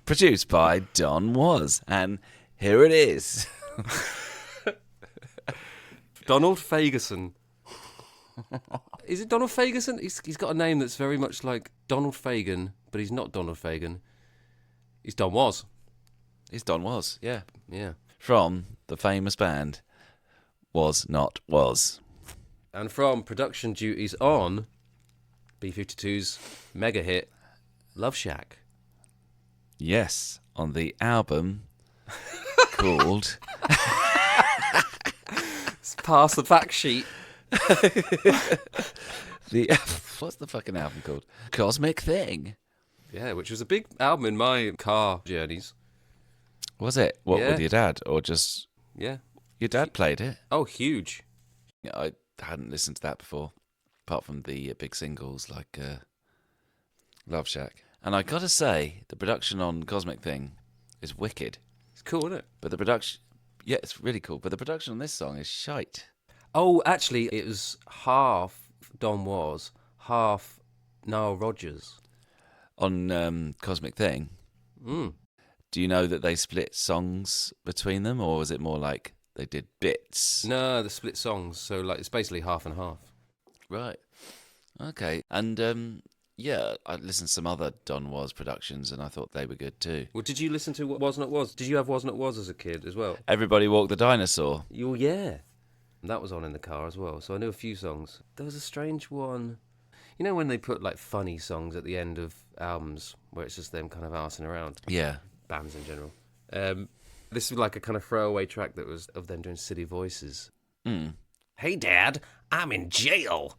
produced by Don Was. And here it is. Donald Fagenson. Is it Donald Fagenson? He's got a name that's very much like Donald Fagen, but he's not Donald Fagen. He's Don Was. He's Don Was, yeah. Yeah. From the famous band Was Not Was. And from production duties on B-52's mega hit, Love Shack. Yes, on the album called... It's past the fact sheet. What's the fucking album called? Cosmic Thing. Yeah, which was a big album in my car journeys. Was it? What, Yeah. with your dad? Or just... Yeah. Your dad played it? Oh, huge. Yeah, I hadn't listened to that before, apart from the big singles like Love Shack. And I gotta say, the production on Cosmic Thing is wicked. It's cool, isn't it? But the production... Yeah, it's really cool. But the production on this song is shite. Oh, actually, it was half Don Was, half Nile Rodgers. On Cosmic Thing, do you know that they split songs between them, or was it more like they did bits? No, the split songs, so like it's basically half and half. Right. Okay. And yeah, I listened to some other Don Was productions, and I thought they were good too. Well, did you listen to what Was Not Was? Did you have Was Not Was as a kid as well? Everybody Walk the Dinosaur. Yeah. That was on in the car as well, so I knew a few songs. There was a strange one. You know when they put like funny songs at the end of albums where it's just them kind of arsing around? Yeah. Bands in general. This was like a kind of throwaway track that was of them doing silly voices. Hey, Dad, I'm in jail.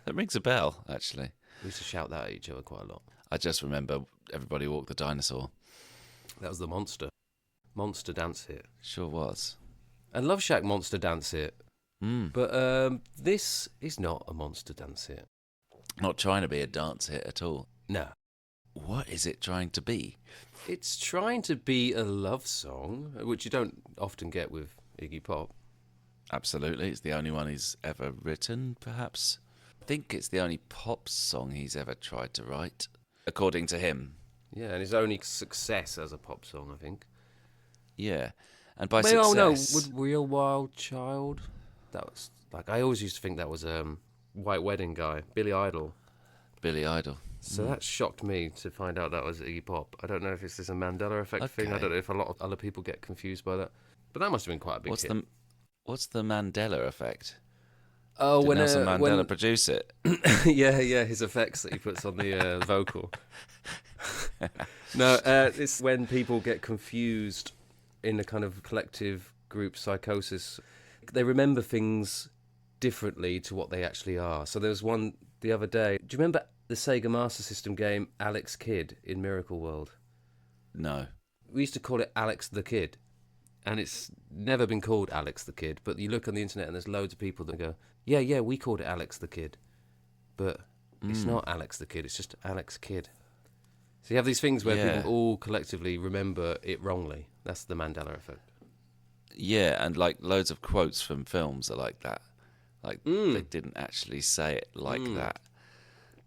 That rings a bell, actually. We used to shout that at each other quite a lot. I just remember Everybody Walk the Dinosaur. That was the monster dance hit. Sure was. And Love Shack monster dance hit. But this is not a monster dance hit. Not trying to be a dance hit at all. No. What is it trying to be? It's trying to be a love song, which you don't often get with Iggy Pop. Absolutely. It's the only one he's ever written, perhaps. I think it's the only pop song he's ever tried to write, according to him. Yeah, and his only success as a pop song, I think. Yeah. And by Maybe, success... Oh, no, with Real Wild Child? That was, like, I always used to think that was White Wedding guy, Billy Idol. Billy Idol. So that shocked me to find out that was Iggy Pop. I don't know if it's just a Mandela effect thing. I don't know if a lot of other people get confused by that. But that must have been quite a big hit. What's the Mandela effect? Oh, Did Nelson Mandela produce it? yeah, his effects that he puts on the vocal. No, it's when people get confused in a kind of collective group psychosis. They remember things differently to what they actually are. So there was one the other day. Do you remember the Sega Master System game Alex Kidd in Miracle World? No. We used to call it Alex the Kid. And it's never been called Alex the Kid. But you look on the internet and there's loads of people that go, yeah, we called it Alex the Kid. But it's not Alex the Kid, it's just Alex Kidd. So you have these things where people all collectively remember it wrongly. That's the Mandela effect. Yeah, and like loads of quotes from films are like that. Like they didn't actually say it like that.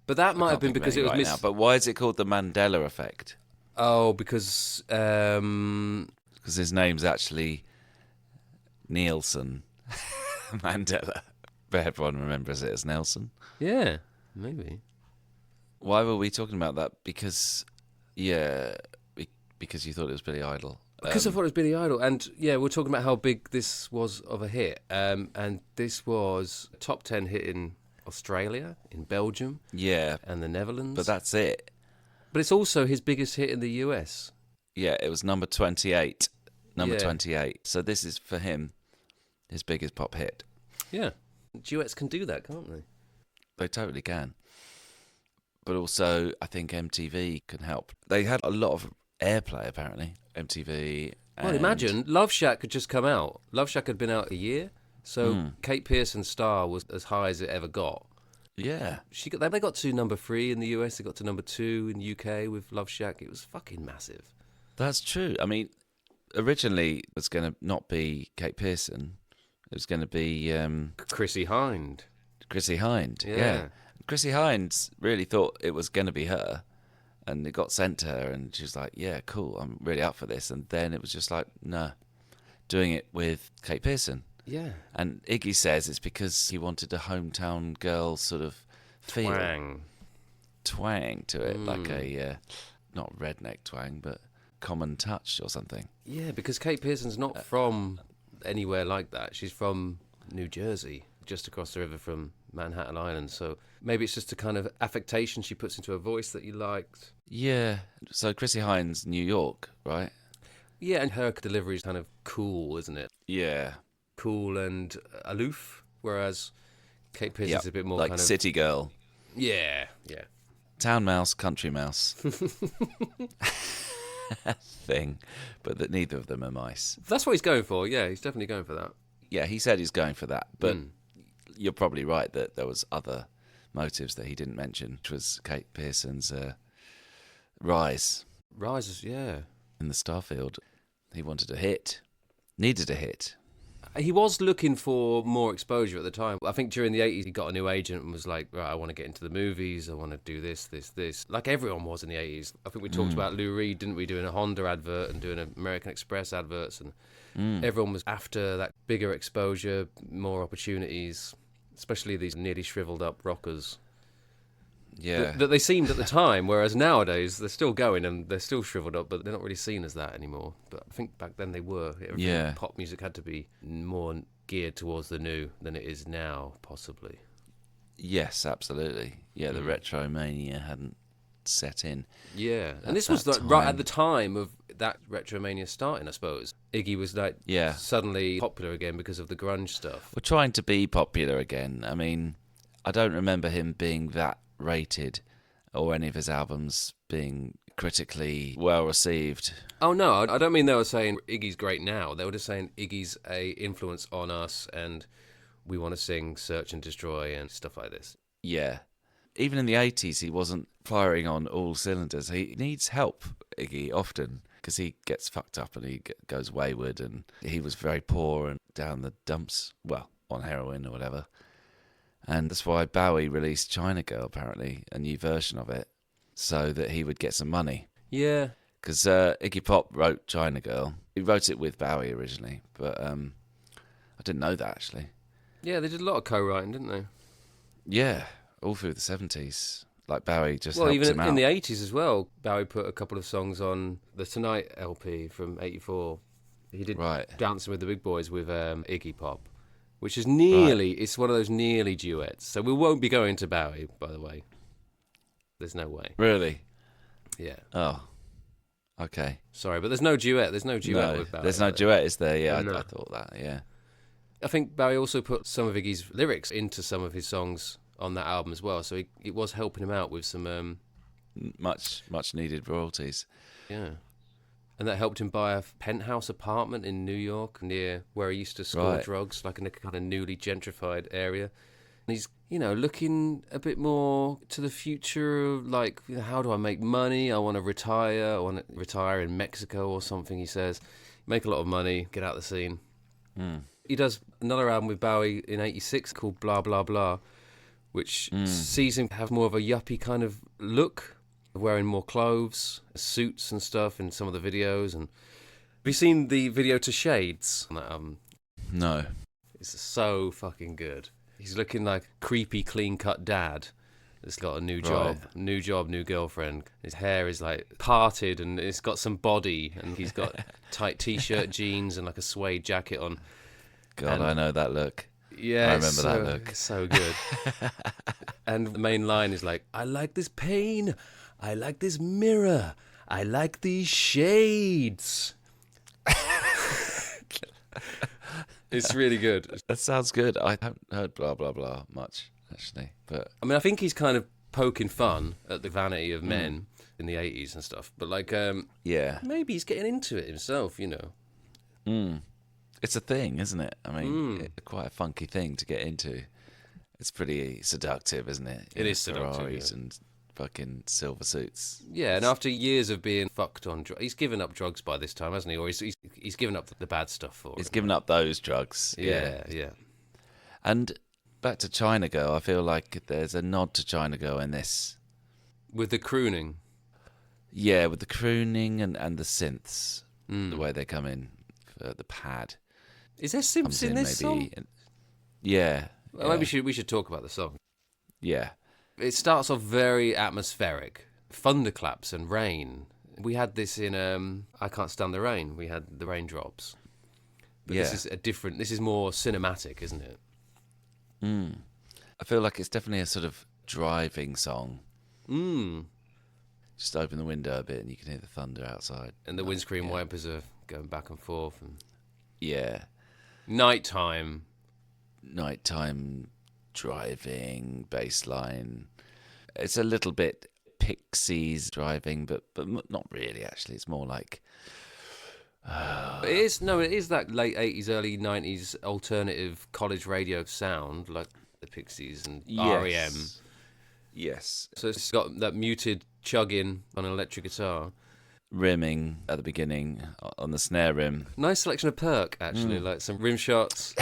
But that might have been because it was now. But why is it called the Mandela effect? Oh, because his name's actually Nielsen Mandela, but everyone remembers it as Nelson. Yeah, maybe. Why were we talking about that? Because you thought it was Billy Idol. Because I thought it was Billy Idol, and yeah, we're talking about how big this was of a hit, and this was a top 10 hit in Australia, in Belgium, and the Netherlands. But that's it. But it's also his biggest hit in the US. Yeah, it was number 28. 28. So this is, for him, his biggest pop hit. Yeah. Duets can do that, can't they? They totally can. But also, I think MTV can help. They had a lot of airplay, apparently. MTV. Well, imagine, Love Shack had just come out. Love Shack had been out a year. So Kate Pierson's star was as high as it ever got. Yeah. They got to number 3 in the US. They got to number 2 in the UK with Love Shack. It was fucking massive. That's true. I mean, originally it was going to not be Kate Pierson. It was going to be... Chrissie Hynde. Chrissie Hynde, yeah. Chrissie Hynde really thought it was going to be her. And it got sent to her, and she was like, yeah, cool, I'm really up for this. And then it was just like, no, doing it with Kate Pierson. Yeah. And Iggy says it's because he wanted a hometown girl sort of feel. Twang to it, like a, not redneck twang, but common touch or something. Yeah, because Kate Pierson's not from anywhere like that. She's from New Jersey, just across the river from Manhattan Island. So maybe it's just a kind of affectation she puts into her voice that you liked. Yeah. So Chrissie Hynde's New York, right? Yeah, and her delivery is kind of cool, isn't it? Yeah. Cool and aloof, whereas Kate Pierson's a bit more like kind of... city girl. Yeah. Town mouse, country mouse. Thing. But that neither of them are mice. That's what he's going for, yeah. He's definitely going for that. Yeah, he said he's going for that. But you're probably right that there was other motives that he didn't mention, which was Kate Pierson's rise. Rises, yeah. In the Starfield. He wanted a hit. Needed a hit. He was looking for more exposure at the time. I think during the 80s, he got a new agent and was like, right, I want to get into the movies. I want to do this. Like everyone was in the 80s. I think we talked about Lou Reed, didn't we, doing a Honda advert and doing American Express adverts. And everyone was after that bigger exposure, more opportunities, especially these nearly shriveled up rockers. Yeah. That they seemed at the time, whereas nowadays they're still going and they're still shriveled up, but they're not really seen as that anymore. But I think back then they were. Pop music had to be more geared towards the new than it is now, possibly. Yes, absolutely. Yeah, the retromania hadn't set in. Yeah, and this was right at the time of that retromania starting, I suppose. Iggy was like suddenly popular again because of the grunge stuff. We're trying to be popular again. I mean, I don't remember him being that rated or any of his albums being critically well received. Oh no, I don't mean they were saying Iggy's great now. They were just saying Iggy's a influence on us and we want to sing Search and Destroy and stuff like this. Yeah. Even in the 80s, he wasn't firing on all cylinders. He needs help, Iggy, often, because he gets fucked up and he goes wayward, and he was very poor and down the dumps, well, on heroin or whatever. And that's why Bowie released China Girl, apparently, a new version of it, so that he would get some money. Yeah. Because Iggy Pop wrote China Girl. He wrote it with Bowie originally, but I didn't know that, actually. Yeah, they did a lot of co-writing, didn't they? Yeah, all through the 70s. Like Bowie just helped even him out. in the 80s as well, Bowie put a couple of songs on the Tonight LP from 84. He did Dancing with the Big Boys with Iggy Pop. Which is it's one of those nearly duets. So we won't be going to Bowie, by the way. There's no way. Really? Yeah. Oh, okay. Sorry, but there's no duet. There's no duet with Bowie. There's no duet, is there? Yeah, I thought that, yeah. I think Bowie also put some of Iggy's lyrics into some of his songs on that album as well. So it was helping him out with some... much needed royalties. Yeah. And that helped him buy a penthouse apartment in New York near where he used to score drugs, like in a kind of newly gentrified area. And he's, looking a bit more to the future, like, how do I make money? I want to retire. I want to retire in Mexico or something, he says. Make a lot of money, get out of the scene. He does another album with Bowie in 86 called Blah, Blah, Blah, which sees him have more of a yuppie kind of look. Wearing more clothes, suits and stuff in some of the videos. And have you seen the video to Shades on that album? No. It's so fucking good. He's looking like creepy, clean-cut dad that's got a new job, new girlfriend. His hair is like parted and it's got some body, and he's got tight t-shirt, jeans, and like a suede jacket on. God, I know that look. Yeah, I remember that look. It's so good. And the main line is like, I like this pain. I like this mirror. I like these shades. It's really good. That sounds good. I haven't heard Blah, Blah, Blah much, actually. But I mean, I think he's kind of poking fun at the vanity of men in the 80s and stuff. But, like, maybe he's getting into it himself, It's a thing, isn't it? I mean, it's quite a funky thing to get into. It's pretty seductive, isn't it? It is seductive, Ferraris and fucking silver suits. Yeah, and after years of being fucked on drugs, he's given up drugs by this time, hasn't he? Or he's given up the bad stuff for it. He's given up those drugs. Yeah. And back to China Girl, I feel like there's a nod to China Girl in this. With the crooning. Yeah, with the crooning and the synths, Mm. the way they come in, the pad. Is there synths comes in this song? Yeah. Well, maybe we should talk about the song. Yeah. It starts off very atmospheric. Thunderclaps and rain. We had this in I Can't Stand the Rain. We had the raindrops. But Yeah. this is more cinematic, isn't it? I feel like it's definitely a sort of driving song. Mm. Just open the window a bit and you can hear the thunder outside. And the windscreen wipers are going back and forth. And Yeah. nighttime. Nighttime driving, bass line. It's a little bit Pixies driving, but not really, actually. It's more like... It is that late 80s, early 90s alternative college radio sound, like the Pixies and REM. Yes. So it's got that muted chugging on an electric guitar. Rimming at the beginning on the snare rim. Nice selection of perk, actually, like some rim shots,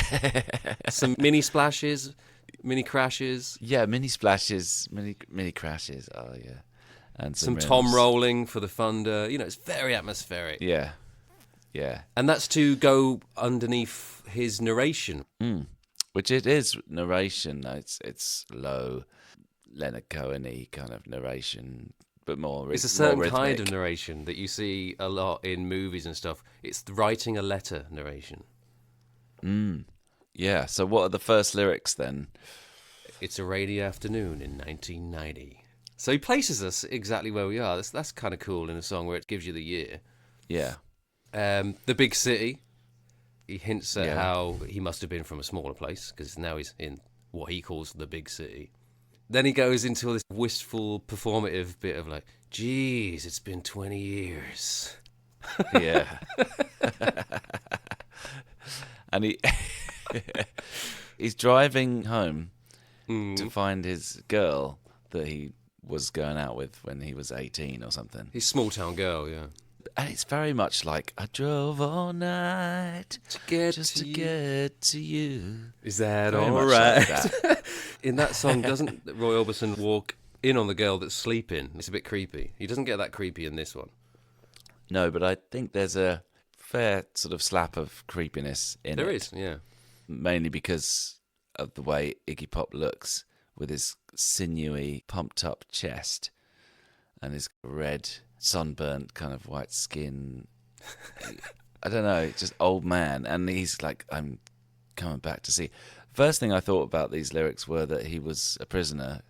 some mini splashes, mini crashes. Yeah, mini splashes, mini crashes. Oh, yeah. And Some rims. tom rolling for the thunder. It's very atmospheric. Yeah. Yeah. And that's to go underneath his narration. Which it is narration. It's low, Leonard Cohen-y kind of narration, but more. It's a certain more kind rhythmic. of narration that you see a lot in movies and stuff. It's writing a letter narration. Yeah. So what are the first lyrics then? It's a rainy afternoon in 1990. So he places us exactly where we are. That's kind of cool in a song where it gives you the year. Yeah. The big city. He hints at Yeah. how he must have been from a smaller place because now he's in what he calls the big city. Then he goes into this wistful, performative bit of like, geez, it's been 20 years. Yeah. And he's driving home to find his girl that he was going out with when he was 18 or something. He's small town girl, yeah. And it's very much like, I drove all night To get to get to you. Is that Very all much right? like that. In that song, doesn't Roy Orbison walk in on the girl that's sleeping? It's a bit creepy. He doesn't get that creepy in this one. No, but I think there's a fair sort of slap of creepiness in it. There is, yeah. Mainly because of the way Iggy Pop looks with his sinewy, pumped up chest and his red, sunburnt kind of white skin. I don't know, just old man. And he's like, I'm coming back to see. First thing I thought about these lyrics were that he was a prisoner,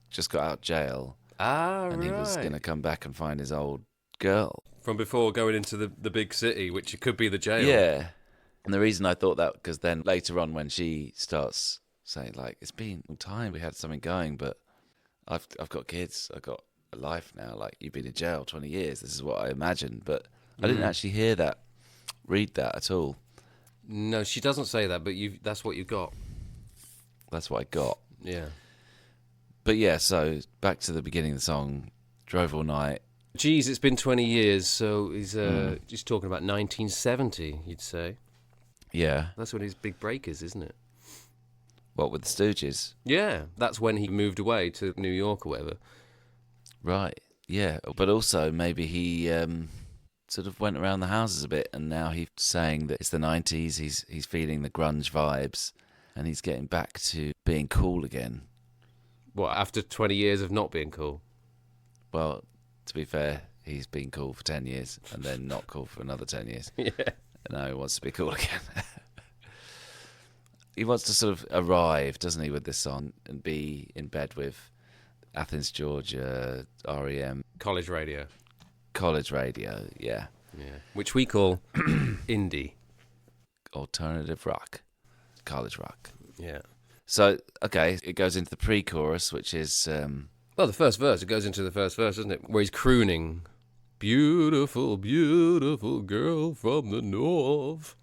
just got out of jail, and he was going to come back and find his old girl. From before going into the big city, which it could be the jail. Yeah. And the reason I thought that, because then later on when she starts saying, like, it's been a long time, we had something going, but I've got kids, I've got a life now, like, you've been in jail 20 years, this is what I imagined, but I didn't actually read that at all. No, she doesn't say that, but that's what you got. That's what I got. Yeah. But yeah, so back to the beginning of the song, drove all night. Geez, it's been 20 years, so he's talking about 1970, you'd say. Yeah. That's when his big break is, isn't it? What, with the Stooges? Yeah, that's when he moved away to New York or whatever. Right, yeah. But also maybe he sort of went around the houses a bit, and now he's saying that it's the 90s, he's feeling the grunge vibes, and he's getting back to being cool again. What, after 20 years of not being cool? Well, to be fair, he's been cool for 10 years, and then not cool for another 10 years. Yeah. And now he wants to be cool again. He wants to sort of arrive, doesn't he, with this song, and be in bed with Athens, Georgia, REM. College radio. College radio, yeah. Yeah. Which we call indie. Alternative rock. College rock. Yeah. So, okay, it goes into the pre-chorus, which is... Well, the first verse, it goes into the first verse, doesn't it? Where he's crooning, beautiful, beautiful girl from the north.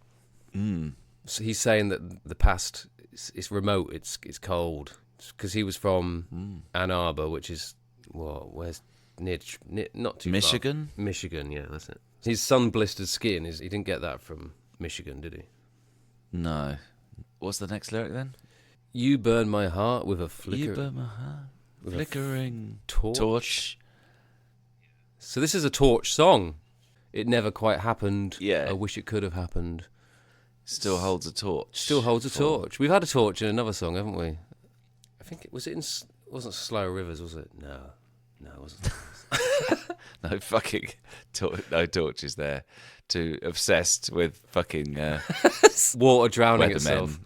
So he's saying that the past is remote, it's cold. Because he was from Ann Arbor, which is, where's near not too Michigan? far. Michigan, yeah, that's it. His sun-blistered skin, he didn't get that from Michigan, did he? No. What's the next lyric then? You burn my heart with a flicker. You burn my heart. With Flickering torch. So this is a Torch song. It never quite happened. Yeah. I wish it could have happened. Still holds a torch. Still holds a torch. We've had a torch in another song, haven't we? I think it wasn't Slow Rivers, was it? No, it wasn't. No fucking no torches there. Too obsessed with fucking Water drowning itself.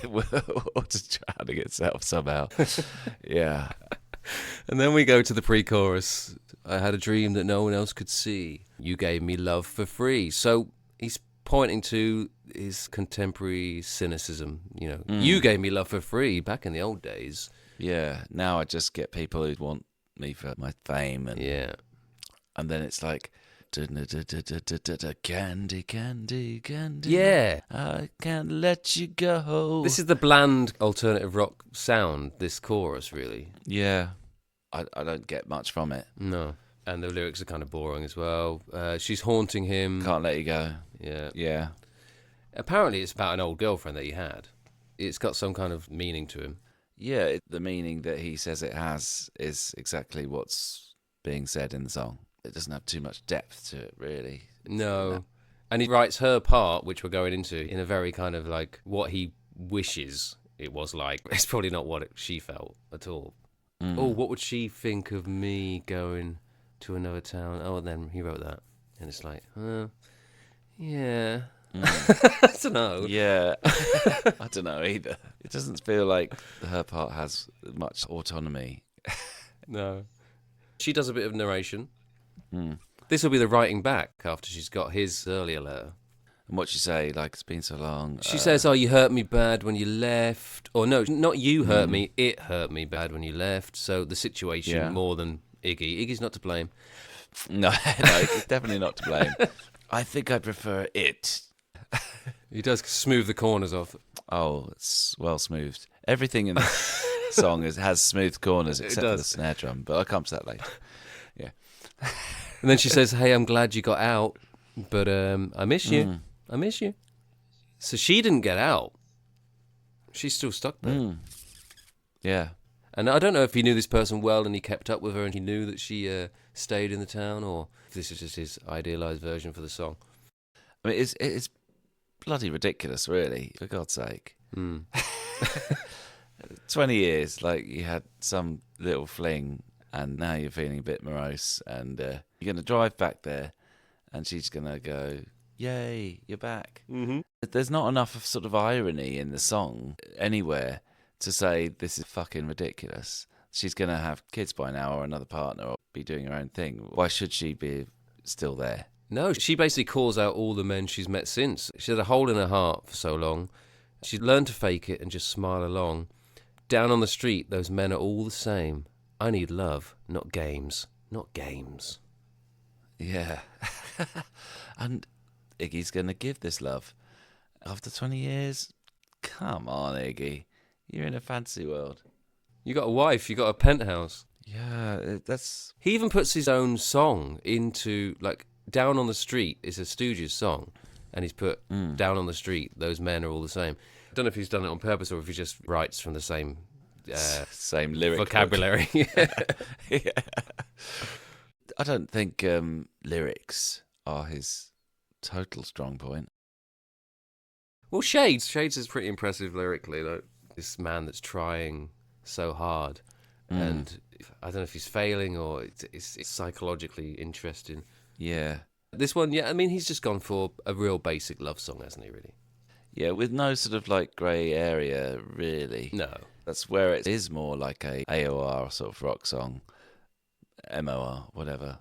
Water drowning itself somehow. Yeah. And then we go to the pre-chorus. I had a dream that no one else could see. You gave me love for free. So he's pointing to his contemporary cynicism. You know, you gave me love for free back in the old days. Yeah. Now I just get people who want me for my fame, and and then it's like candy, candy, candy. Yeah. I can't let you go. This is the bland alternative rock sound, this chorus, really. Yeah. I don't get much from it. No. And the lyrics are kind of boring as well. She's haunting him. Can't let you go. Yeah. Yeah. Apparently it's about an old girlfriend that he had. It's got some kind of meaning to him. Yeah, the meaning that he says it has is exactly what's being said in the song. It doesn't have too much depth to it, really. No. And he writes her part, which we're going into, in a very kind of like what he wishes it was like. It's probably not what she felt at all. Oh, what would she think of me going to another town? Oh, and then he wrote that. And it's like, yeah. I don't know. Yeah. I don't know either. It doesn't feel like her part has much autonomy. No. She does a bit of narration. This will be the writing back after she's got his earlier letter. And what she say, like, it's been so long. She says, oh, you hurt me bad when you left. Or no, not you hurt me, it hurt me bad when you left. So the situation more than Iggy. Iggy's not to blame. No, it's definitely not to blame. I think I prefer it. He does smooth the corners off. Oh, it's well smoothed. Everything in the song has smooth corners except for the snare drum, but I'll come to that later. Yeah. And then she says, hey, I'm glad you got out, but I miss you. I miss you. So she didn't get out. She's still stuck there. Yeah. And I don't know if he knew this person well and he kept up with her and he knew that she stayed in the town, or if this is just his idealised version for the song. I mean, it's bloody ridiculous, really, for God's sake. 20 years, like, you had some little fling and now you're feeling a bit morose and you're going to drive back there and she's going to go, yay, you're back. There's not enough of sort of irony in the song anywhere to say this is fucking ridiculous. She's going to have kids by now or another partner or be doing her own thing. Why should she be still there? No, she basically calls out all the men she's met since. She had a hole in her heart for so long. She'd learned to fake it and just smile along. Down on the street, those men are all the same. I need love, not games. Not games. Yeah. And Iggy's going to give this love. After 20 years? Come on, Iggy. You're in a fantasy world. You got a wife, you got a penthouse. Yeah, that's... He even puts his own song into, like, Down on the Street is a Stooges song. And he's put, Down on the Street, those men are all the same. I don't know if he's done it on purpose or if he just writes from the same... same lyric vocabulary. Yeah. I don't think lyrics are his total strong point. Well, Shades is pretty impressive lyrically. Like, this man that's trying so hard, and I don't know if he's failing or it's psychologically interesting. Yeah. This one, yeah, I mean, he's just gone for a real basic love song, hasn't he, really? Yeah, with no sort of like grey area, really. No. That's where it is more like a AOR sort of rock song, MOR, whatever.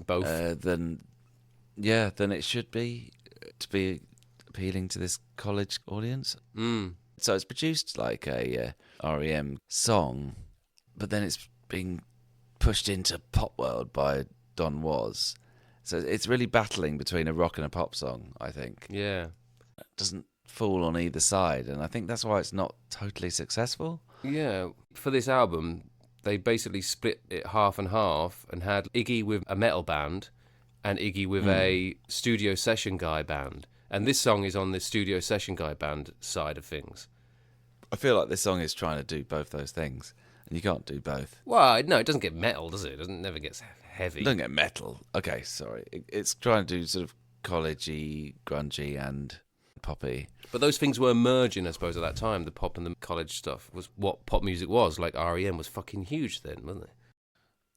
Both. Then it should be to be appealing to this college audience. So it's produced like a REM song, but then it's being pushed into pop world by Don Was. So it's really battling between a rock and a pop song, I think. Yeah. It doesn't fall on either side, and I think that's why it's not totally successful. Yeah. For this album, they basically split it half and half and had Iggy with a metal band and Iggy with a studio session guy band. And this song is on the studio session guy band side of things. I feel like this song is trying to do both those things. And you can't do both. Well, no, it doesn't get metal, does it? Never gets heavy. It doesn't get metal. Okay, sorry. It's trying to do sort of collegey, grungy, and poppy. But those things were merging, I suppose, at that time. The pop and the college stuff was what pop music was. Like REM was fucking huge then, wasn't it?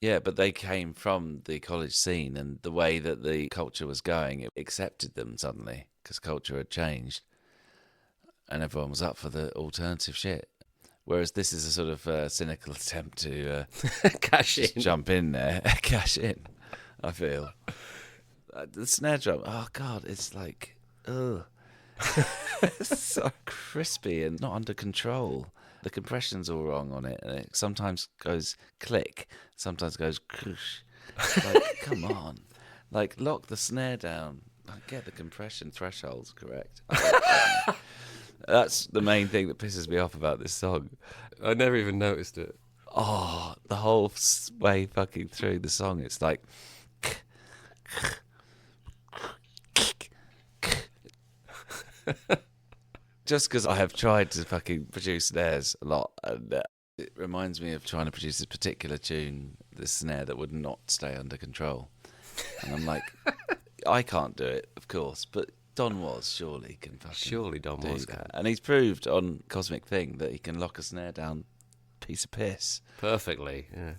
Yeah, but they came from the college scene, and the way that the culture was going, it accepted them suddenly because culture had changed, and everyone was up for the alternative shit. Whereas this is a sort of cynical attempt to cash in, jump in there, cash in. I feel the snare drum. Oh God, it's like, ugh, it's so crispy and not under control. The compression's all wrong on it, and it sometimes goes click, sometimes goes koosh. Like, come on, like lock the snare down. Get the compression thresholds correct. That's the main thing that pisses me off about this song. I never even noticed it. Oh, the whole way fucking through the song, it's like. Just because I have tried to fucking produce snares a lot, and it reminds me of trying to produce this particular tune, this snare that would not stay under control. And I'm like, I can't do it, of course, but Don Was surely can fucking Surely Don do Was that. And he's proved on Cosmic Thing that he can lock a snare down, piece of piss. Perfectly, yeah.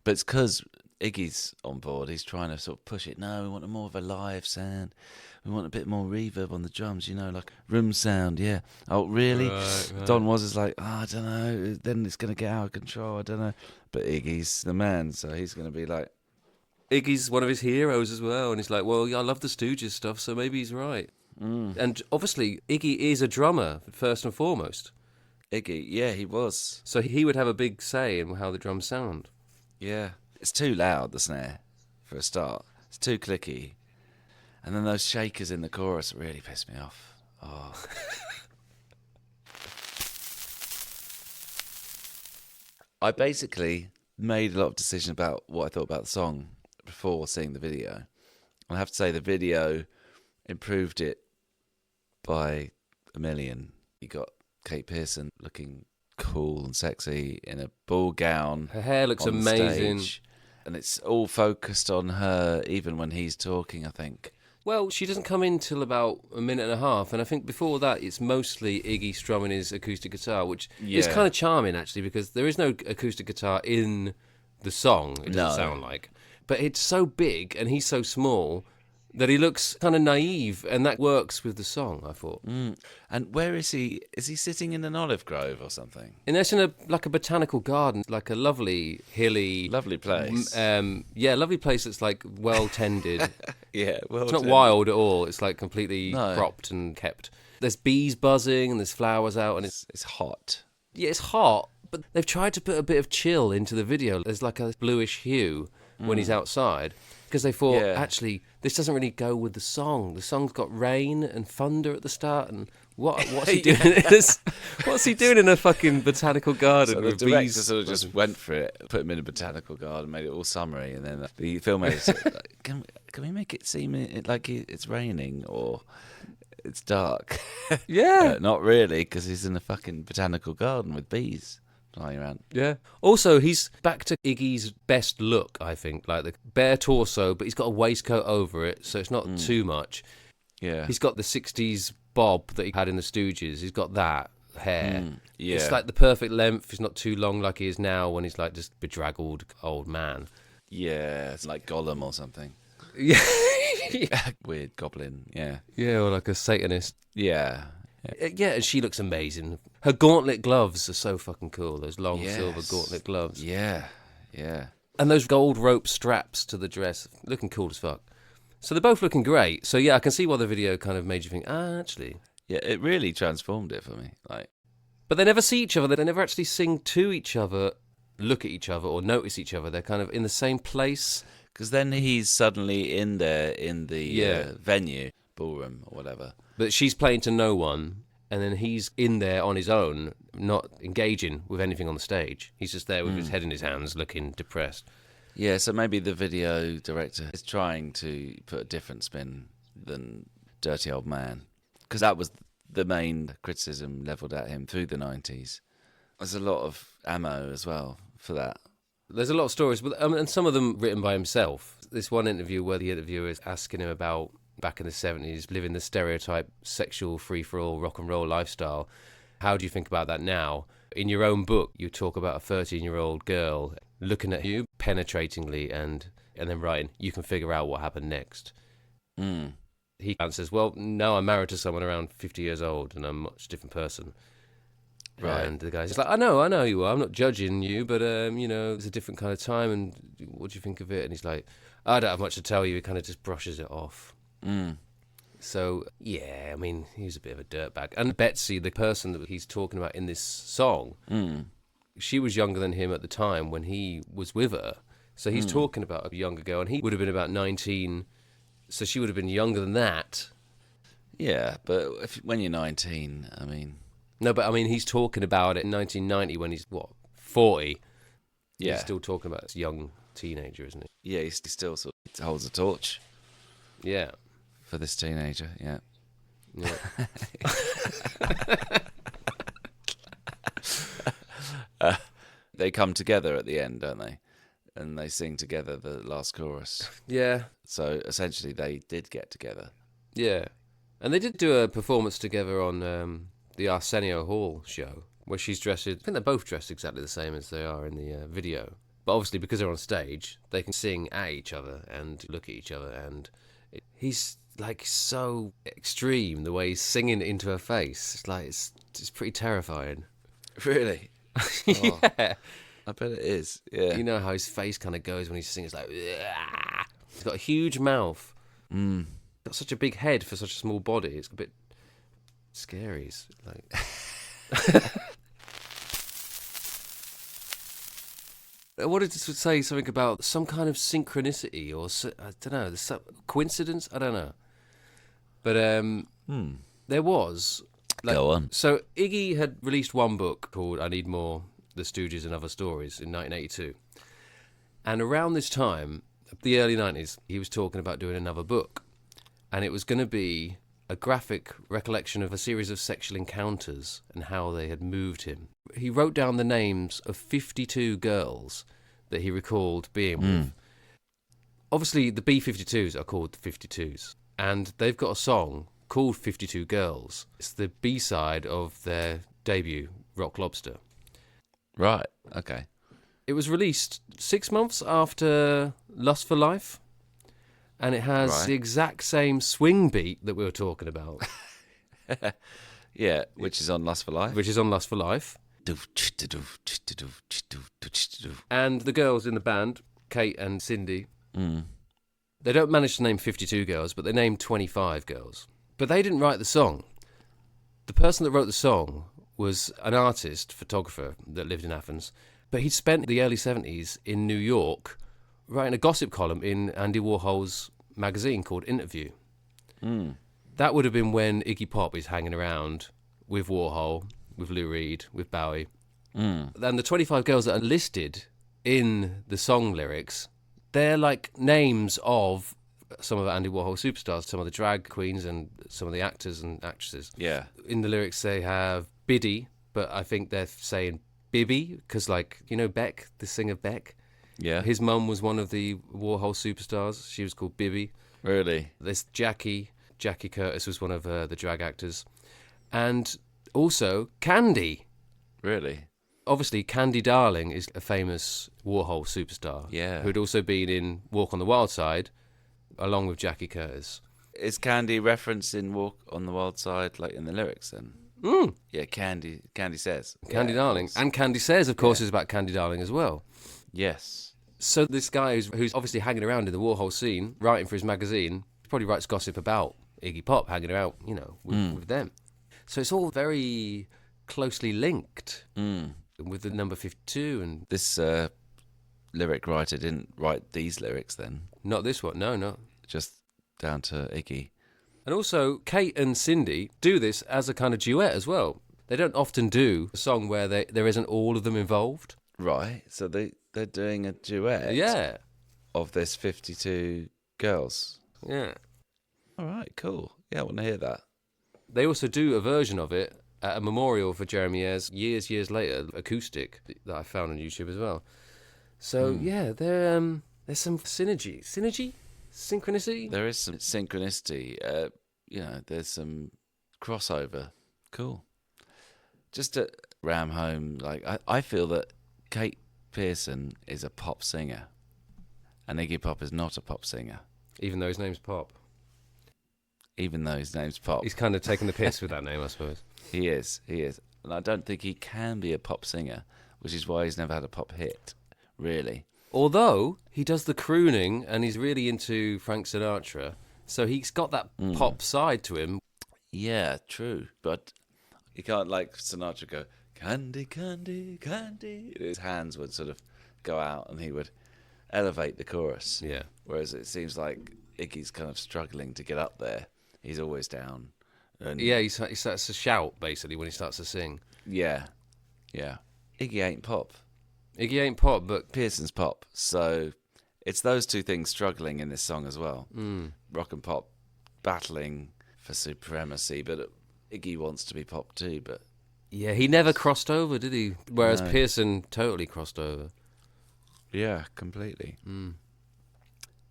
But it's because Iggy's on board. He's trying to sort of push it. No, we want more of a live sound. We want a bit more reverb on the drums, like room sound, yeah. Oh, really? Right. Don Was is like, I don't know. Then it's going to get out of control. I don't know. But Iggy's the man, so he's going to be like... Iggy's one of his heroes as well, and he's like, well, I love the Stooges stuff, so maybe he's right. And obviously, Iggy is a drummer, first and foremost. Iggy, yeah, he was. So he would have a big say in how the drums sound. Yeah. It's too loud, the snare, for a start. It's too clicky. And then those shakers in the chorus really piss me off. Oh. I basically made a lot of decisions about what I thought about the song before seeing the video. And I have to say the video improved it by a million. You got Kate Pierson looking cool and sexy in a ball gown. Her hair looks on amazing. Stage, and it's all focused on her, even when he's talking, I think. Well, she doesn't come in till about a minute and a half, and I think before that it's mostly Iggy strumming his acoustic guitar, which is kind of charming, actually, because there is no acoustic guitar in the song, it doesn't sound like. But it's so big, and he's so small, that he looks kind of naive, and that works with the song, I thought. And where is he? Is he sitting in an olive grove or something? And that's in a botanical garden, like a lovely, hilly... Lovely place. Lovely place that's, like, well-tended. Yeah, well, it's not wild at all. It's, like, completely cropped and kept. There's bees buzzing, and there's flowers out, and it's hot. Yeah, it's hot, but they've tried to put a bit of chill into the video. There's, like, a bluish hue when he's outside, because they thought, actually, this doesn't really go with the song. The song's got rain and thunder at the start, and what's he doing? What's he doing in a fucking botanical garden? So with the director bees? sort of just went for it, put him in a botanical garden, made it all summery, and then the filmmaker said, like, can we make it seem like it's raining or it's dark? Yeah. Not really, because he's in a fucking botanical garden with bees flying around. Yeah. Also, he's back to Iggy's best look, I think. Like the bare torso, but he's got a waistcoat over it, so it's not too much. Yeah. He's got the 60s bob that he had in the Stooges. He's got that hair. Yeah. It's like the perfect length. It's not too long like he is now when he's like just bedraggled old man. Yeah, it's like Gollum or something. Yeah. Weird goblin, yeah. Yeah, or like a Satanist. Yeah. Yeah, and she looks amazing. Her gauntlet gloves are so fucking cool. Those long silver gauntlet gloves. Yeah, yeah. And those gold rope straps to the dress, looking cool as fuck. So they're both looking great. So yeah, I can see why the video kind of made you think, actually. Yeah, it really transformed it for me. But they never see each other. They never actually sing to each other, look at each other, or notice each other. They're kind of in the same place. Because then he's suddenly in there in the venue, ballroom or whatever. But she's playing to no one, and then he's in there on his own, not engaging with anything on the stage. He's just there with his head in his hands, looking depressed. Yeah, so maybe the video director is trying to put a different spin than Dirty Old Man. Because that was the main criticism levelled at him through the 90s, There's a lot of ammo as well for that. There's a lot of stories, but and some of them written by himself. This one interview where the interviewer is asking him about back in the 70s, living the stereotype sexual free-for-all rock and roll lifestyle. How do you think about that now? In your own book, you talk about a 13-year-old girl looking at you penetratingly and then writing, you can figure out what happened next. He answers, well, no, I'm married to someone around 50 years old and I'm a much different person. Right. And the guy's just like, I know you are. I'm not judging you, but, it's a different kind of time, and what do you think of it? And he's like, I don't have much to tell you. He kind of just brushes it off. So, yeah, I mean, he's a bit of a dirtbag. And Betsy, the person that he's talking about in this song, she was younger than him at the time when he was with her. So he's talking about a younger girl, and he would have been about 19, so she would have been younger than that. Yeah, but when you're 19, I mean... No, but I mean, he's talking about it in 1990 when he's, 40? Yeah. He's still talking about this young teenager, isn't he? Yeah, he still sort of holds a torch. Yeah. For this teenager, yeah. They come together at the end, don't they? And they sing together the last chorus. Yeah. So essentially they did get together. Yeah. And they did do a performance together on the Arsenio Hall show, where she's dressed... I think they're both dressed exactly the same as they are in the video. But obviously, because they're on stage, they can sing at each other and look at each other. And he's, like, so extreme, the way he's singing into her face. It's like, it's pretty terrifying. Really? Yeah. I bet it is, yeah. You know how his face kind of goes when he's singing? It's like... Ugh. He's got a huge mouth. Got such a big head for such a small body. It's a bit... scary. It's like... I wanted to say something about some kind of synchronicity or, I don't know, coincidence? I don't know. But there was... Go on. So Iggy had released one book called I Need More, The Stooges and Other Stories in 1982. And around this time, the early 90s, he was talking about doing another book. And it was going to be a graphic recollection of a series of sexual encounters and how they had moved him. He wrote down the names of 52 girls that he recalled being with. Obviously, the B-52s are called the 52s, and they've got a song called 52 Girls. It's the B-side of their debut, Rock Lobster. Right, okay. It was released 6 months after Lust for Life, and it has the exact same swing beat that we were talking about. Yeah, which is on Lust for Life. Which is on Lust for Life. And the girls in the band, Kate and Cindy, they don't manage to name 52 girls, but they named 25 girls. But they didn't write the song. The person that wrote the song was an artist, photographer, that lived in Athens, but he'd spent the early 70s in New York writing a gossip column in Andy Warhol's magazine called Interview. That would have been when Iggy Pop is hanging around with Warhol, with Lou Reed, with Bowie. And the 25 girls that are listed in the song lyrics, they're like names of some of Andy Warhol superstars, some of the drag queens and some of the actors and actresses. Yeah. In the lyrics they have Bibbie, but I think they're saying Bibbie, because, like, you know Beck, the singer Beck? Yeah. His mum was one of the Warhol superstars. She was called Bibbie. Really? There's Jackie Curtis was one of the drag actors. And also Candy. Really? Obviously, Candy Darling is a famous Warhol superstar. Yeah. Who'd also been in Walk on the Wild Side, along with Jackie Curtis. Is Candy referenced in Walk on the Wild Side, like in the lyrics then? Yeah, Candy says. Candy Darling. And Candy Says, of course, is about Candy Darling as well. Yes. So this guy who's obviously hanging around in the Warhol scene, writing for his magazine, probably writes gossip about Iggy Pop hanging out, with them. So it's all very closely linked with the number 52. And this lyric writer didn't write these lyrics then? Not this one, no. Just down to Iggy. And also, Kate and Cindy do this as a kind of duet as well. They don't often do a song where there isn't all of them involved. Right, so they're doing a duet of this 52 girls. Yeah. All right, cool. Yeah, I want to hear that. They also do a version of it at a memorial for Jeremy Ayers years later, acoustic, that I found on YouTube as well. So, yeah, there's some synergy. Synergy? Synchronicity? There is some synchronicity. There's some crossover. Cool. Just to ram home, like I feel that Kate Pierson is a pop singer, and Iggy Pop is not a pop singer. Even though his name's Pop. Even though his name's Pop. He's kind of taking the piss with that name, I suppose. He is. And I don't think he can be a pop singer, which is why he's never had a pop hit, really. Although he does the crooning and he's really into Frank Sinatra, so he's got that pop side to him. Yeah, true. But you can't, like Sinatra, go, candy, candy, candy. His hands would sort of go out and he would elevate the chorus. Yeah. Whereas it seems like Iggy's kind of struggling to get up there. He's always down. And Yeah, he starts to shout, basically, when he starts to sing. yeah. Iggy ain't pop. Iggy ain't pop, but Pierson's pop. So it's those two things struggling in this song as well. Rock and pop battling for supremacy, but Iggy wants to be pop too. But yeah, he never crossed over, did he? Whereas No. Pierson totally crossed over. yeah, completely.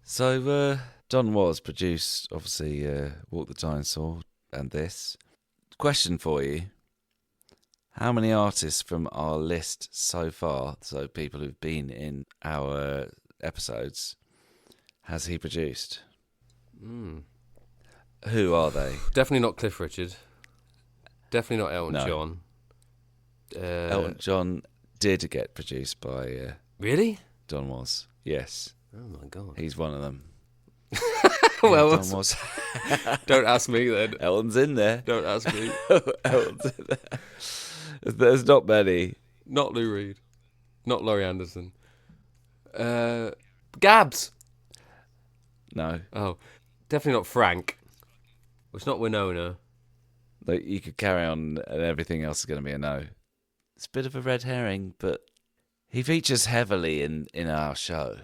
So Don Was produced, obviously, Walk the Dinosaur and this. Question for you. How many artists from our list so far, so people who've been in our episodes, has he produced? Who are they? Definitely not Cliff Richard. Definitely not Elton No. John. Elton John did get produced by Really? Don Was. Yes, Oh my god. he's one of them. Well, Don Was. don't ask me then. Elton's in there. Don't ask me. Elton's in there. There's not many. Not Lou Reed. Not Laurie Anderson. Gabs. No. Oh, definitely not Frank. It's not Winona. Like, you could carry on and everything else is going to be a no. It's a bit of a red herring, but he features heavily in our show.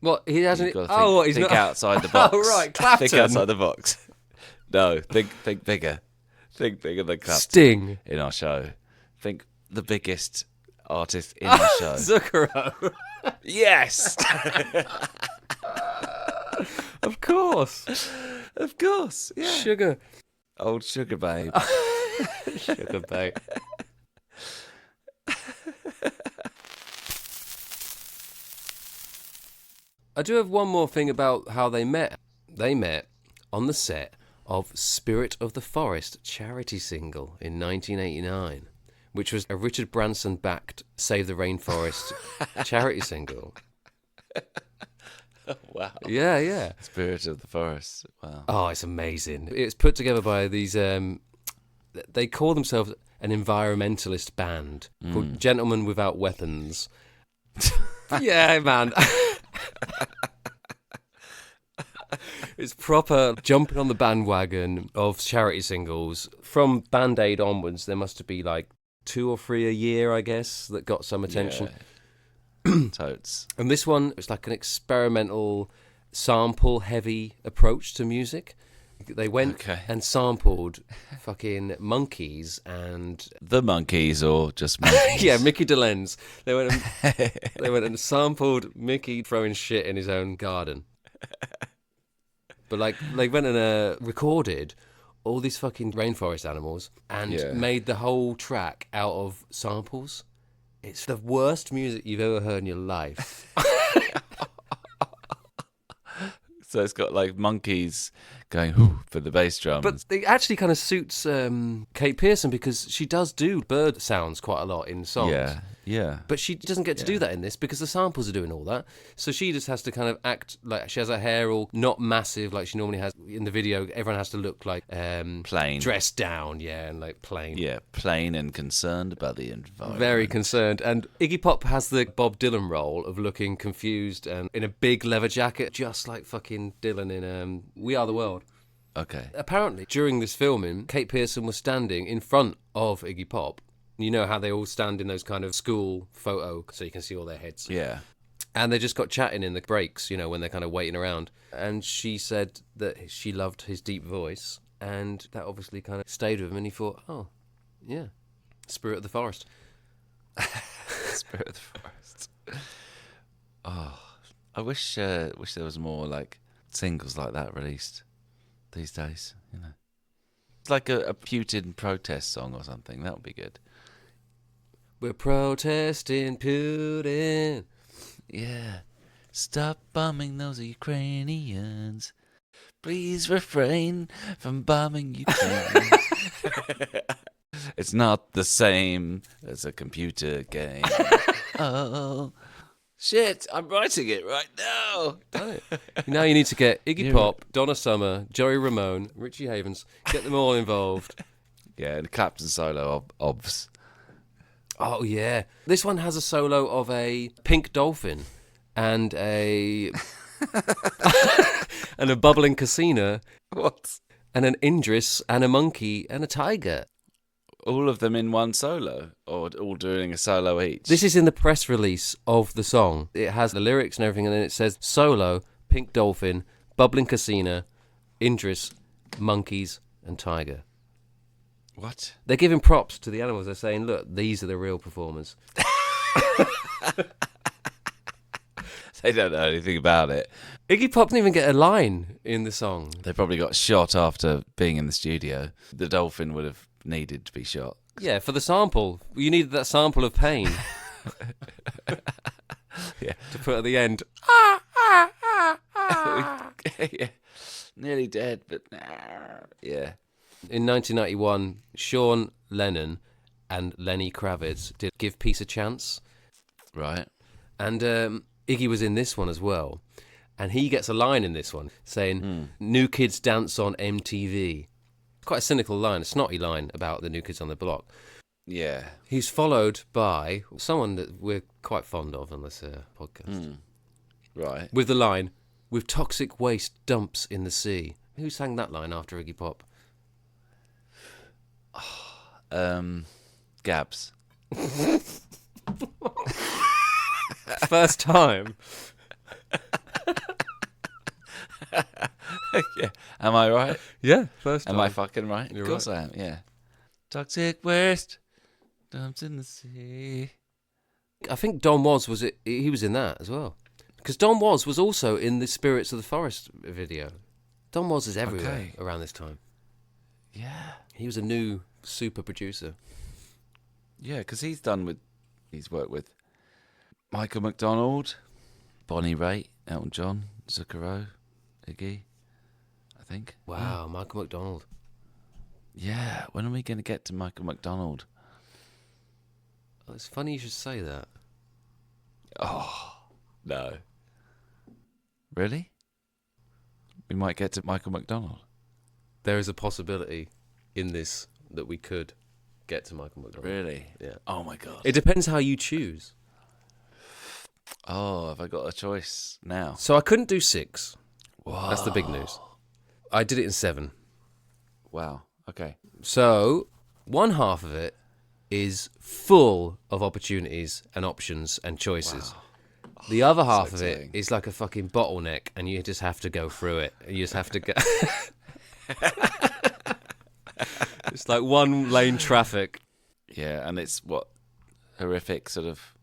What, he hasn't... You've got to think, what, he's think not... outside the box. Oh, right, Clapton. Think outside the box. No, think bigger. Think bigger than Clapton Sting. in our show. Think the biggest artist in our show. Zucchero. Yes! Of course. Of course, yeah. Sugar. Old Sugar Babe. Sugar babe. I do have one more thing about how they met. They met on the set of Spirit of the Forest charity single in 1989, which was a Richard Branson-backed Save the Rainforest charity single. Wow. Yeah. Spirit of the Forest. Wow. Oh, it's amazing. It's put together by these, they call themselves an environmentalist band called Gentlemen Without Weapons. Yeah, man. It's proper jumping on the bandwagon of charity singles. From Band-Aid onwards, there must be like 2 or 3 a year, I guess, that got some attention. Yeah. Totes. And this one, it's like an experimental, sample-heavy approach to music. They went and sampled fucking monkeys and... The Monkeys or just Monkeys? Yeah, Mickey DeLenz. They went and sampled Mickey throwing shit in his own garden. But like, they went and recorded all these fucking rainforest animals and made the whole track out of samples. It's the worst music you've ever heard in your life. So it's got like monkeys going "Hoo" for the bass drums. But it actually kind of suits Kate Pierson because she does do bird sounds quite a lot in songs. Yeah. But she doesn't get to do that in this because the samples are doing all that. So she just has to kind of act like she has her hair all not massive like she normally has in the video. Everyone has to look like Plain. dressed down, and like plain. Yeah, plain and concerned about the environment. Very concerned. And Iggy Pop has the Bob Dylan role of looking confused and in a big leather jacket, just like fucking Dylan in We Are the World. Okay. Apparently, during this filming, Kate Pierson was standing in front of Iggy Pop. You know how they all stand in those kind of school photo so you can see all their heads. Yeah. And they just got chatting in the breaks, when they're kind of waiting around. And she said that she loved his deep voice. And that obviously kind of stayed with him. And he thought, oh, Yeah. Spirit of the Forest. Spirit of the Forest. Oh, I wish there was more like singles like that released these days. You know, it's like a Putin protest song or something. That would be good. We're protesting Putin. Yeah, stop bombing those Ukrainians. Please refrain from bombing Ukraine. It's not the same as a computer game. Oh, shit, I'm writing it right now. Now you need to get Iggy Pop, Donna Summer, Joey Ramone, Richie Havens, get them all involved. Yeah, and Clapton solo obvs. Oh, yeah. This one has a solo of a pink dolphin and a and a bubbling casino. What? And an Indris and a monkey and a tiger. All of them in one solo, or all doing a solo each? This is in the press release of the song. It has the lyrics and everything, and then it says solo, pink dolphin, bubbling casino, Indris, monkeys, and tiger. What? They're giving props to the animals. They're saying, look, these are the real performers. They don't know anything about it. Iggy Pop didn't even get a line in the song. They probably got shot after being in the studio. The dolphin would have needed to be shot. Yeah, for the sample. You needed that sample of pain. Yeah. To put at the end. Yeah. Nearly dead, but yeah. In 1991, Sean Lennon and Lenny Kravitz did Give Peace a Chance. Right. And Iggy was in this one as well. And he gets a line in this one saying, New Kids Dance on MTV. Quite a cynical line, a snotty line about the New Kids on the Block. Yeah. He's followed by someone that we're quite fond of on this podcast. Right. With the line, with toxic waste dumps in the sea. Who sang that line after Iggy Pop? Gabs. First time. Yeah. Am I right? Yeah, first time. Am I fucking right? You're of course right. I am, yeah. Toxic waste dumps in the sea. I think Don Was it? He was in that as well. Because Don Was also in the Spirits of the Forest video. Don Was is everywhere around this time. Yeah. He was a new super producer. Yeah, because he's worked with Michael McDonald, Bonnie Raitt, Elton John, Zucchero, Iggy, I think. Wow, Michael McDonald. Yeah, when are we going to get to Michael McDonald? Oh, it's funny you should say that. Oh, no. Really? We might get to Michael McDonald. There is a possibility in this that we could get to Michael McDonald. Really? Yeah. Oh, my God. It depends how you choose. Oh, have I got a choice now? So I couldn't do 6. Wow. That's the big news. I did it in 7. Wow. Okay. So one half of it is full of opportunities and options and choices. Wow. The other half so of it exciting. is like a fucking bottleneck, and you just have to go through it. You just have to go. It's like one lane traffic. Yeah, and it's what? Horrific sort of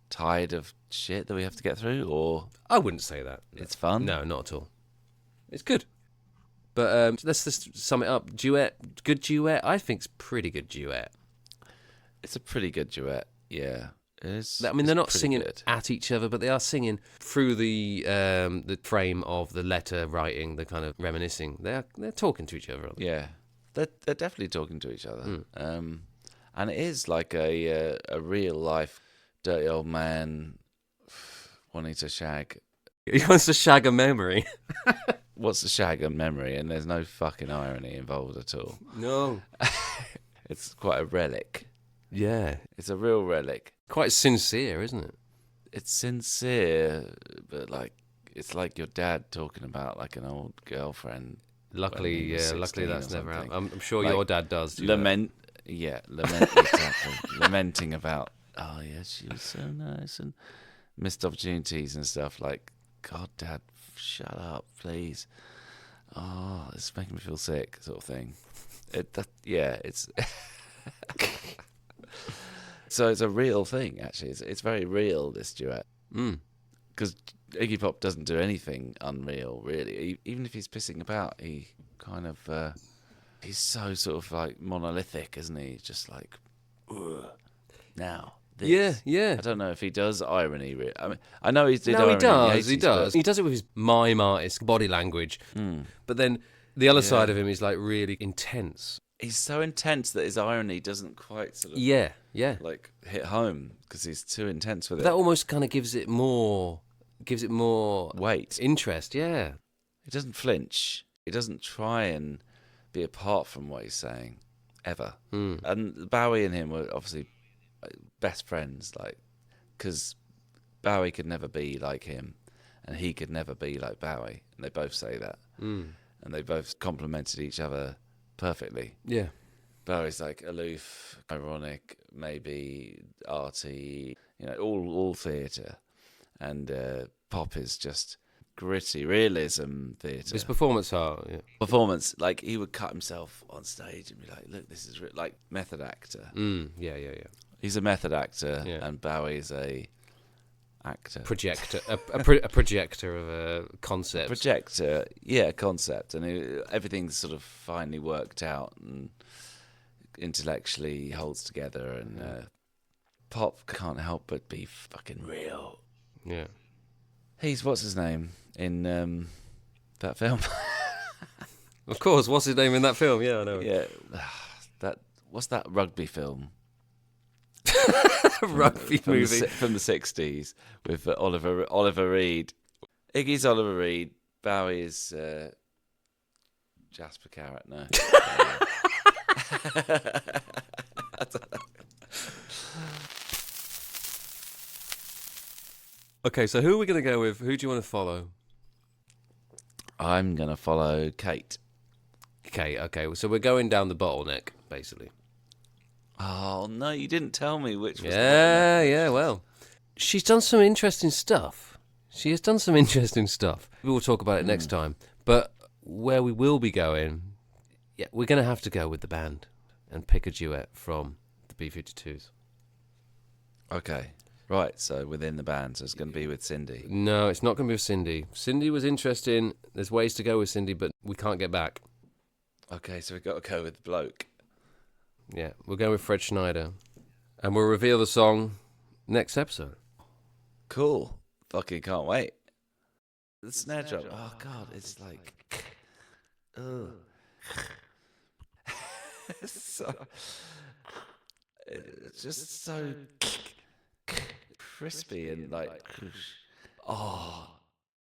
tide of shit that we have to get through, or I wouldn't say that. it's fun? No, not at all. It's good. But let's just sum it up. Duet, good duet. I think it's pretty good duet. It's a pretty good duet, yeah. I mean, they're not singing at each other, but they are singing through the frame of the letter writing, the kind of reminiscing. They're talking to each other. Yeah, they're definitely talking to each other. And it is like a real life dirty old man wanting to shag. He wants to shag a memory. What's to shag a memory? And there's no fucking irony involved at all. No. It's quite a relic. Yeah. It's a real relic. Quite sincere, isn't it? It's sincere, but like it's like your dad talking about like an old girlfriend. Luckily, when he was luckily 16 that's or never happened. something. I'm sure Like, your dad does. Exactly. Lamenting about, oh yeah, she was so nice and missed opportunities and stuff. Like, God, Dad, shut up, please. Oh, it's making me feel sick, sort of thing. It's So it's a real thing, actually. It's very real, this duet. Because Iggy Pop doesn't do anything unreal, really. Even if he's pissing about, he kind of... he's so sort of like monolithic, isn't he? Just like, ugh, now... This. Yeah. I don't know if he does irony. I mean, I know he did. No, irony he does. In the 80s, He does. He does it with his mime artist body language. But then the other side of him is like really intense. He's so intense that his irony doesn't quite sort of like hit home because he's too intense with it. That almost kind of gives it more weight, interest. Yeah. He doesn't flinch. He doesn't try and be apart from what he's saying ever. And Bowie and him were obviously best friends, like, because Bowie could never be like him and he could never be like Bowie, and they both say that. And they both complemented each other perfectly. Yeah. Bowie's like aloof, ironic, maybe arty, all theatre, and Pop is just gritty realism theatre. His performance art, performance, like he would cut himself on stage and be like, look, this is like method actor. Yeah. He's a method actor, and Bowie's a actor. Projector, a projector of a concept. Projector, concept, and everything's sort of finely worked out and intellectually holds together. And Pop can't help but be fucking real. Yeah, he's what's his name in that film? Of course, what's his name in that film? Yeah, I know. Yeah, what's that rugby film? Rugby movie from the 60s with Oliver Reed. Iggy's Oliver Reed. Bowie is Jasper Carrot. No. I don't know. Okay, so who are we going to go with? Who do you want to follow? I'm going to follow Kate. Kate, okay. So we're going down the bottleneck, basically. Oh, no, you didn't tell me which was Yeah, well. She's done some interesting stuff. She has done some interesting stuff. We will talk about it next time. But where we will be going, we're going to have to go with the band and pick a duet from the B-52s. Okay, right, so within the band, so it's going to be with Cindy. No, it's not going to be with Cindy. Cindy was interesting. There's ways to go with Cindy, but we can't get back. Okay, so we've got to go with the bloke. Yeah, we're going with Fred Schneider. And we'll reveal the song next episode. Cool. Fucking can't wait. The snare drum. Oh, God, it's like... Ugh. It's just so crispy and like... Oh,